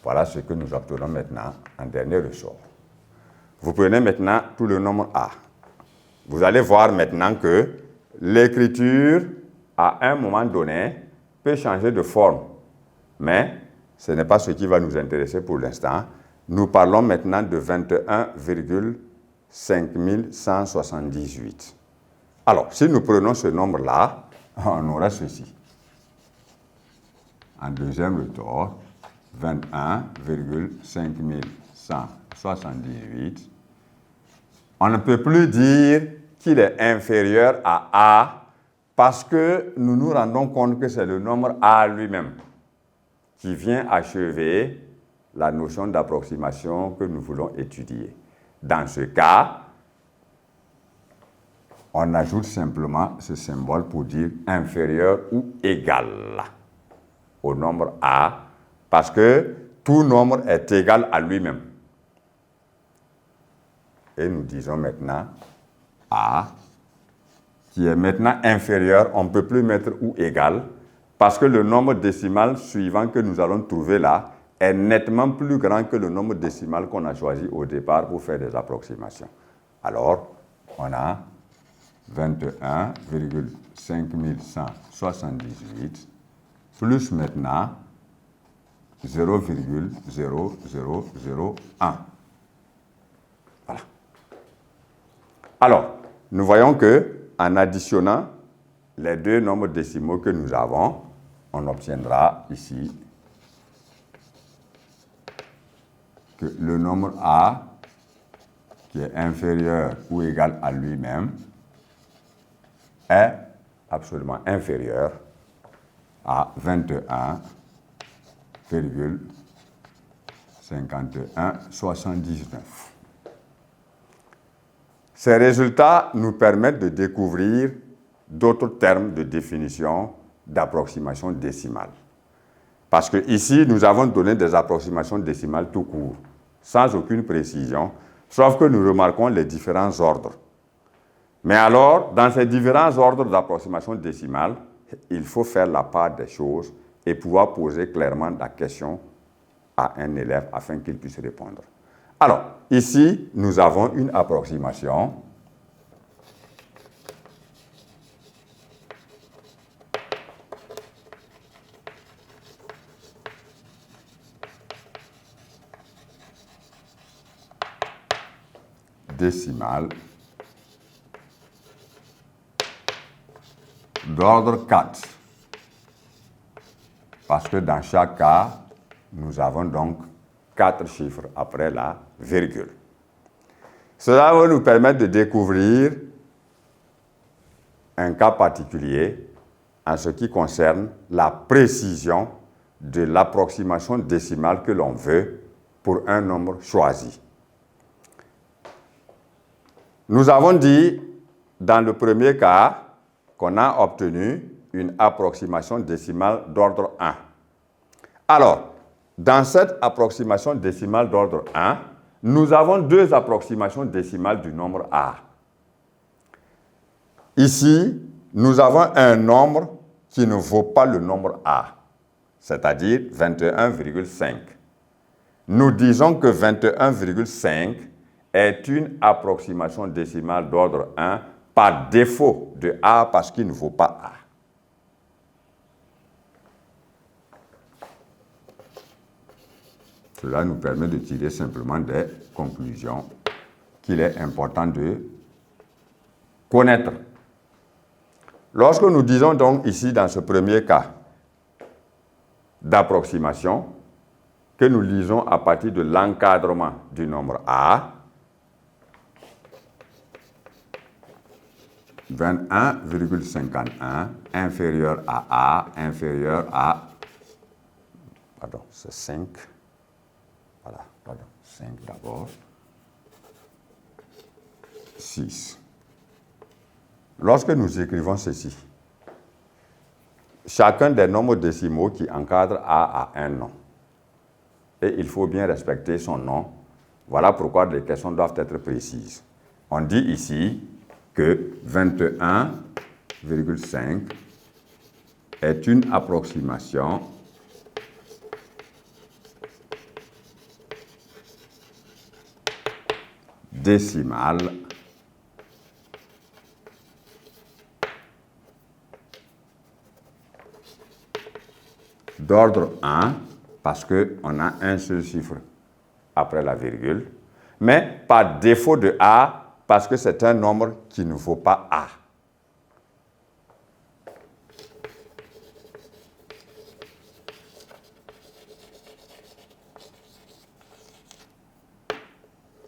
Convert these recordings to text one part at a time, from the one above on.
Voilà ce que nous obtenons maintenant en dernier ressort. Vous prenez maintenant tout le nombre A. Vous allez voir maintenant que l'écriture, à un moment donné, peut changer de forme. Mais ce n'est pas ce qui va nous intéresser pour l'instant. Nous parlons maintenant de 21,5178. Alors, si nous prenons ce nombre-là, on aura ceci. En deuxième retort, 21,5178. On ne peut plus dire qu'il est inférieur à A parce que nous nous rendons compte que c'est le nombre A lui-même qui vient achever la notion d'approximation que nous voulons étudier. Dans ce cas, on ajoute simplement ce symbole pour dire inférieur ou égal au nombre A, parce que tout nombre est égal à lui-même. Et nous disons maintenant A, qui est maintenant inférieur, on ne peut plus mettre ou égal, parce que le nombre décimal suivant que nous allons trouver là est nettement plus grand que le nombre décimal qu'on a choisi au départ pour faire des approximations. Alors, on a 21,5178 plus maintenant 0,0001. Voilà. Alors, nous voyons que en additionnant les deux nombres décimaux que nous avons, on obtiendra ici que le nombre A, qui est inférieur ou égal à lui-même, est absolument inférieur à 21,5179. Ces résultats nous permettent de découvrir d'autres termes de définition d'approximation décimale. Parce que ici, nous avons donné des approximations décimales tout court, sans aucune précision, sauf que nous remarquons les différents ordres. Mais alors, dans ces différents ordres d'approximation décimale, il faut faire la part des choses et pouvoir poser clairement la question à un élève afin qu'il puisse répondre. Alors, ici, nous avons une approximation décimale d'ordre 4. Parce que dans chaque cas, nous avons donc 4 chiffres après la virgule. Cela va nous permettre de découvrir un cas particulier en ce qui concerne la précision de l'approximation décimale que l'on veut pour un nombre choisi. Nous avons dit dans le premier cas qu'on a obtenu une approximation décimale d'ordre 1. Alors, dans cette approximation décimale d'ordre 1, nous avons deux approximations décimales du nombre A. Ici, nous avons un nombre qui ne vaut pas le nombre A, c'est-à-dire 21,5. Nous disons que 21,5 est une approximation décimale d'ordre 1 par défaut de A parce qu'il ne vaut pas A. Cela nous permet de tirer simplement des conclusions qu'il est important de connaître. Lorsque nous disons donc ici dans ce premier cas d'approximation que nous lisons à partir de l'encadrement du nombre A, 21,51 inférieur à A, inférieur à, pardon, c'est 5, voilà, pardon, 5 d'abord, 6. Lorsque nous écrivons ceci, chacun des nombres décimaux qui encadrent A a un nom. Et il faut bien respecter son nom. Voilà pourquoi les questions doivent être précises. On dit ici que 21,5 est une approximation décimal d'ordre 1, parce qu'on a un seul chiffre après la virgule, mais par défaut de A, parce que c'est un nombre qui ne vaut pas A.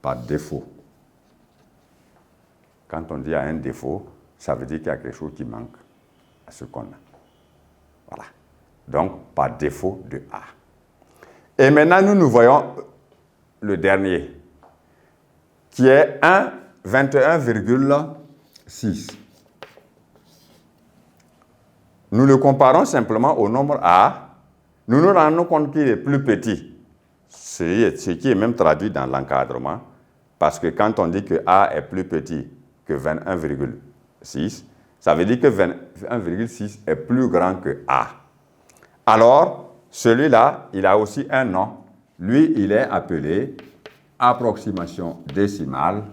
Par défaut. Quand on dit à un défaut, ça veut dire qu'il y a quelque chose qui manque à ce qu'on a. Voilà. Donc, par défaut de A. Et maintenant, nous voyons le dernier, qui est 21,6. Nous le comparons simplement au nombre A. Nous nous rendons compte qu'il est plus petit. Ce qui est même traduit dans l'encadrement. Parce que quand on dit que A est plus petit que 21,6, ça veut dire que 21,6 est plus grand que A. Alors, celui-là, il a aussi un nom. Lui, il est appelé approximation décimale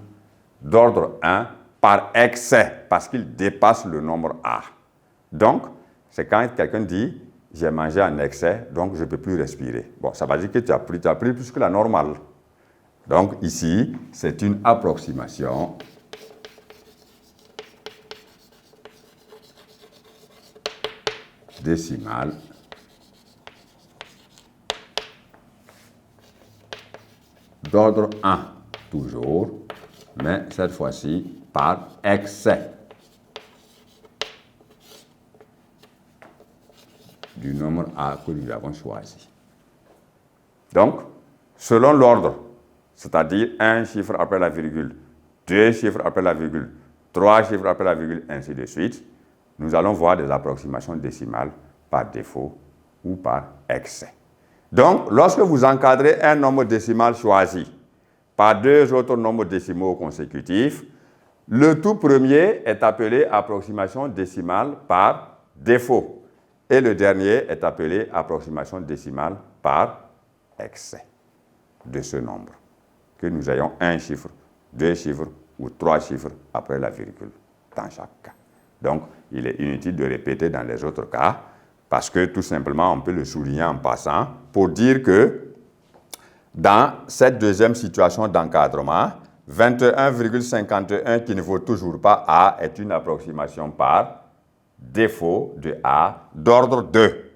d'ordre 1 par excès, parce qu'il dépasse le nombre A. Donc, c'est quand quelqu'un dit « j'ai mangé en excès, donc je ne peux plus respirer ». Bon, ça veut dire que tu as pris plus que la normale. Donc, ici, c'est une approximation décimale d'ordre 1, toujours, mais cette fois-ci par excès du nombre A que nous avons choisi. Donc, selon l'ordre, c'est-à-dire un chiffre après la virgule, deux chiffres après la virgule, trois chiffres après la virgule, ainsi de suite, nous allons voir des approximations décimales par défaut ou par excès. Donc, lorsque vous encadrez un nombre décimal choisi par deux autres nombres décimaux consécutifs, le tout premier est appelé approximation décimale par défaut et le dernier est appelé approximation décimale par excès de ce nombre. Que nous ayons un chiffre, deux chiffres ou trois chiffres après la virgule dans chaque cas. Donc, il est inutile de répéter dans les autres cas parce que tout simplement, on peut le souligner en passant pour dire que dans cette deuxième situation d'encadrement, 21,51 qui ne vaut toujours pas A est une approximation par défaut de A d'ordre 2.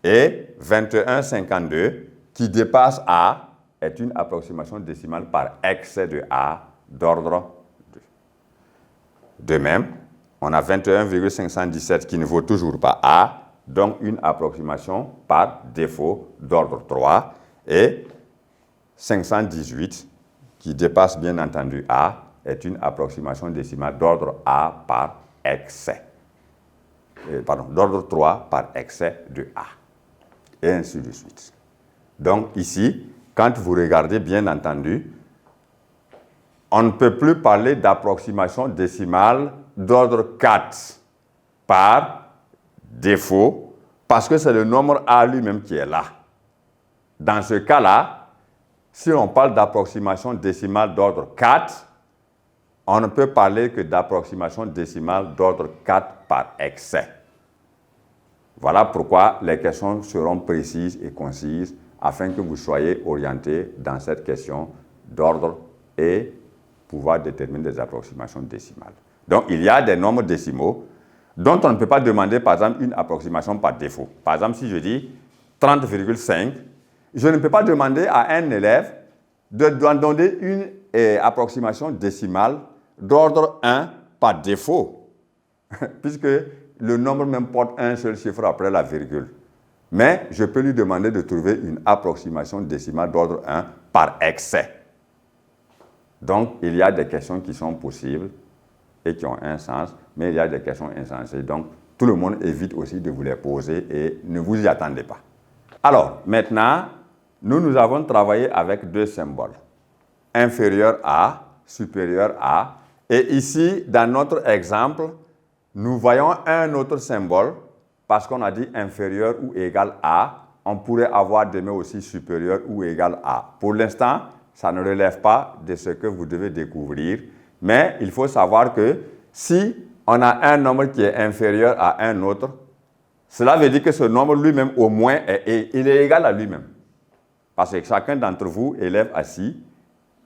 Et 21,52 qui dépasse A est une approximation décimale par excès de A d'ordre 2. De même, on a 21,517 qui ne vaut toujours pas A, donc une approximation par défaut d'ordre 3. Et 518 qui dépasse bien entendu A est une approximation décimale d'ordre A par excès. D'ordre 3 par excès de A. Et ainsi de suite. Donc ici, quand vous regardez bien entendu, on ne peut plus parler d'approximation décimale d'ordre 4 par défaut, parce que c'est le nombre A lui-même qui est là. Dans ce cas-là, si on parle d'approximation décimale d'ordre 4, on ne peut parler que d'approximation décimale d'ordre 4 par excès. Voilà pourquoi les questions seront précises et concises afin que vous soyez orientés dans cette question d'ordre et pouvoir déterminer des approximations décimales. Donc, il y a des nombres décimaux dont on ne peut pas demander, par exemple, une approximation par défaut. Par exemple, si je dis 30,5, je ne peux pas demander à un élève de donner une approximation décimale d'ordre 1 par défaut, puisque le nombre même porte un seul chiffre après la virgule. Mais je peux lui demander de trouver une approximation décimale d'ordre 1 par excès. Donc, il y a des questions qui sont possibles et qui ont un sens, mais il y a des questions insensées. Donc, tout le monde évite aussi de vous les poser et ne vous y attendez pas. Alors, maintenant, nous avons travaillé avec deux symboles. Inférieur à, supérieur à. Et ici, dans notre exemple, nous voyons un autre symbole parce qu'on a dit inférieur ou égal à. On pourrait avoir demain aussi supérieur ou égal à. Pour l'instant, Ça ne relève pas de ce que vous devez découvrir, mais il faut savoir que si on a un nombre qui est inférieur à un autre, cela veut dire que ce nombre lui-même, au moins, il est égal à lui-même. Parce que chacun d'entre vous, élève assis,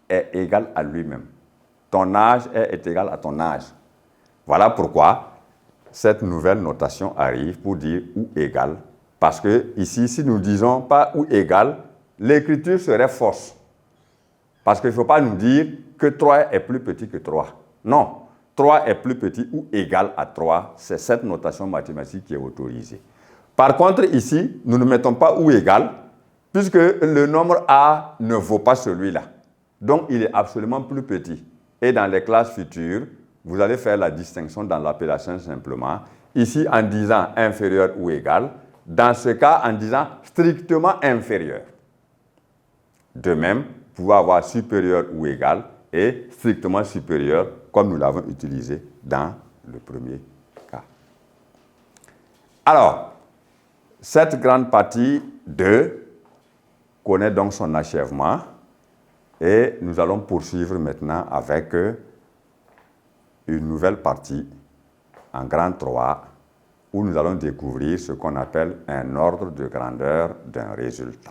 est égal à lui-même. Ton âge est égal à ton âge. Voilà pourquoi cette nouvelle notation arrive pour dire ou égal. Parce que ici, si nous ne disons pas ou égal, l'écriture serait fausse. Parce qu'il ne faut pas nous dire que 3 est plus petit que 3. Non, 3 est plus petit ou égal à 3. C'est cette notation mathématique qui est autorisée. Par contre, ici, nous ne mettons pas ou égal, puisque le nombre A ne vaut pas celui-là. Donc, il est absolument plus petit. Et dans les classes futures, vous allez faire la distinction dans l'appellation simplement. Ici, en disant inférieur ou égal. Dans ce cas, en disant strictement inférieur. De même, vous pouvez avoir supérieur ou égal et strictement supérieur, comme nous l'avons utilisé dans le premier cas. Alors, cette grande partie 2 connaît donc son achèvement et nous allons poursuivre maintenant avec une nouvelle partie en grand 3 où nous allons découvrir ce qu'on appelle un ordre de grandeur d'un résultat.